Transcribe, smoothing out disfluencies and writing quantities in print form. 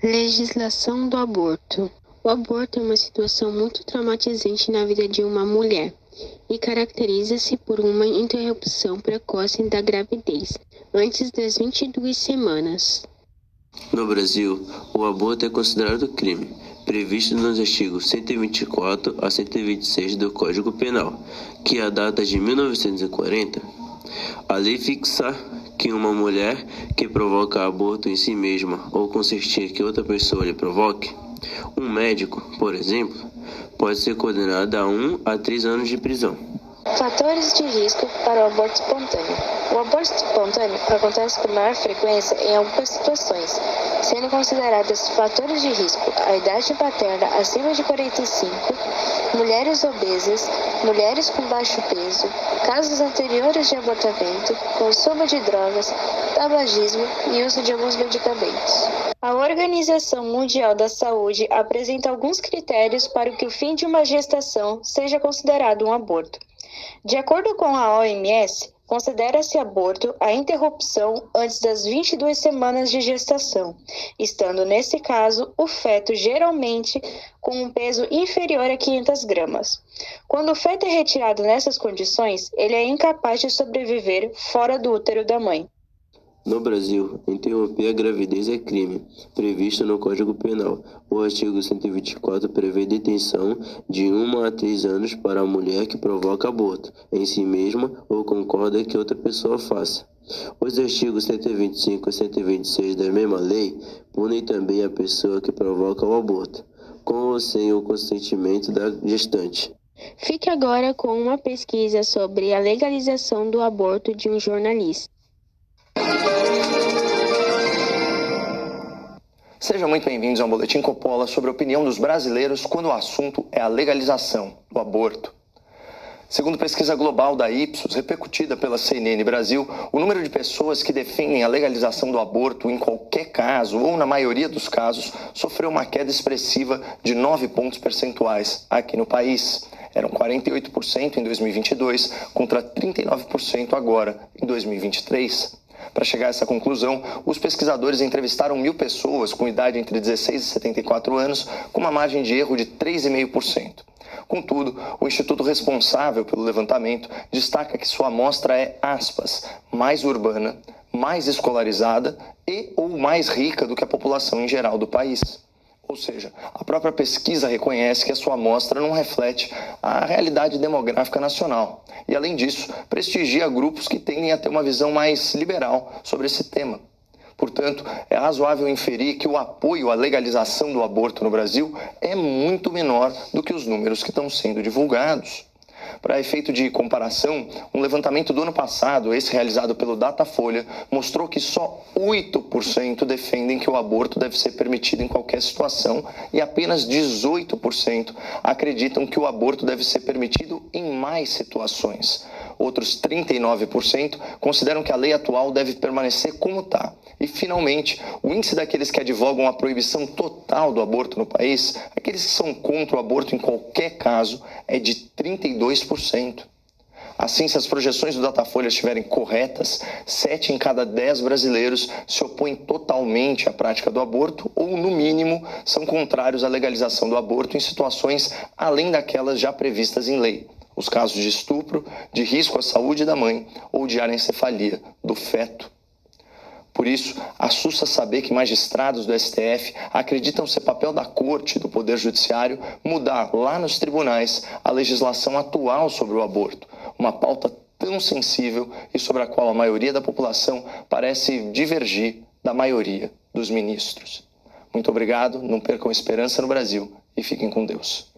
Legislação do aborto. O aborto é uma situação muito traumatizante na vida de uma mulher e caracteriza-se por uma interrupção precoce da gravidez, antes das 22 semanas. No Brasil, o aborto é considerado crime, previsto nos artigos 124 a 126 do Código Penal, que data de 1940. A lei fixa que uma mulher que provoca aborto em si mesma ou consentir que outra pessoa lhe provoque, um médico, por exemplo, pode ser condenado a 1 a 3 anos de prisão. Fatores de risco para o aborto espontâneo. O aborto espontâneo acontece com maior frequência em algumas situações, sendo considerados fatores de risco a idade paterna acima de 45, mulheres obesas, mulheres com baixo peso, casos anteriores de abortamento, consumo de drogas, tabagismo e uso de alguns medicamentos. A Organização Mundial da Saúde apresenta alguns critérios para que o fim de uma gestação seja considerado um aborto. De acordo com a OMS, considera-se aborto a interrupção antes das 22 semanas de gestação, estando nesse caso o feto geralmente com um peso inferior a 500 gramas. Quando o feto é retirado nessas condições, ele é incapaz de sobreviver fora do útero da mãe. No Brasil, interromper a gravidez é crime, previsto no Código Penal. O artigo 124 prevê detenção de 1 a 3 anos para a mulher que provoca aborto, em si mesma ou concorda que outra pessoa faça. Os artigos 125 e 126 da mesma lei punem também a pessoa que provoca o aborto, com ou sem o consentimento da gestante. Fique agora com uma pesquisa sobre a legalização do aborto de um jornalista. Sejam muito bem-vindos ao Boletim Coppola sobre a opinião dos brasileiros quando o assunto é a legalização do aborto. Segundo pesquisa global da Ipsos, repercutida pela CNN Brasil, o número de pessoas que defendem a legalização do aborto em qualquer caso, ou na maioria dos casos, sofreu uma queda expressiva de 9 pontos percentuais aqui no país. Eram 48% em 2022 contra 39% agora, em 2023. Para chegar a essa conclusão, os pesquisadores entrevistaram 1.000 pessoas com idade entre 16 e 74 anos, com uma margem de erro de 3,5%. Contudo, o instituto responsável pelo levantamento destaca que sua amostra é, aspas, mais urbana, mais escolarizada e ou mais rica do que a população em geral do país. Ou seja, a própria pesquisa reconhece que a sua amostra não reflete a realidade demográfica nacional. E, além disso, prestigia grupos que tendem a ter uma visão mais liberal sobre esse tema. Portanto, é razoável inferir que o apoio à legalização do aborto no Brasil é muito menor do que os números que estão sendo divulgados. Para efeito de comparação, um levantamento do ano passado, esse realizado pelo Datafolha, mostrou que só 8% defendem que o aborto deve ser permitido em qualquer situação e apenas 18% acreditam que o aborto deve ser permitido em mais situações. Outros 39% consideram que a lei atual deve permanecer como está. E, finalmente, o índice daqueles que advogam a proibição total do aborto no país, aqueles que são contra o aborto em qualquer caso, é de 32%. Assim, se as projeções do Datafolha estiverem corretas, 7 em cada 10 brasileiros se opõem totalmente à prática do aborto ou, no mínimo, são contrários à legalização do aborto em situações além daquelas já previstas em lei. Os casos de estupro, de risco à saúde da mãe ou de anencefalia do feto. Por isso, assusta saber que magistrados do STF acreditam ser papel da Corte e do Poder Judiciário mudar lá nos tribunais a legislação atual sobre o aborto, uma pauta tão sensível e sobre a qual a maioria da população parece divergir da maioria dos ministros. Muito obrigado, não percam a esperança no Brasil e fiquem com Deus.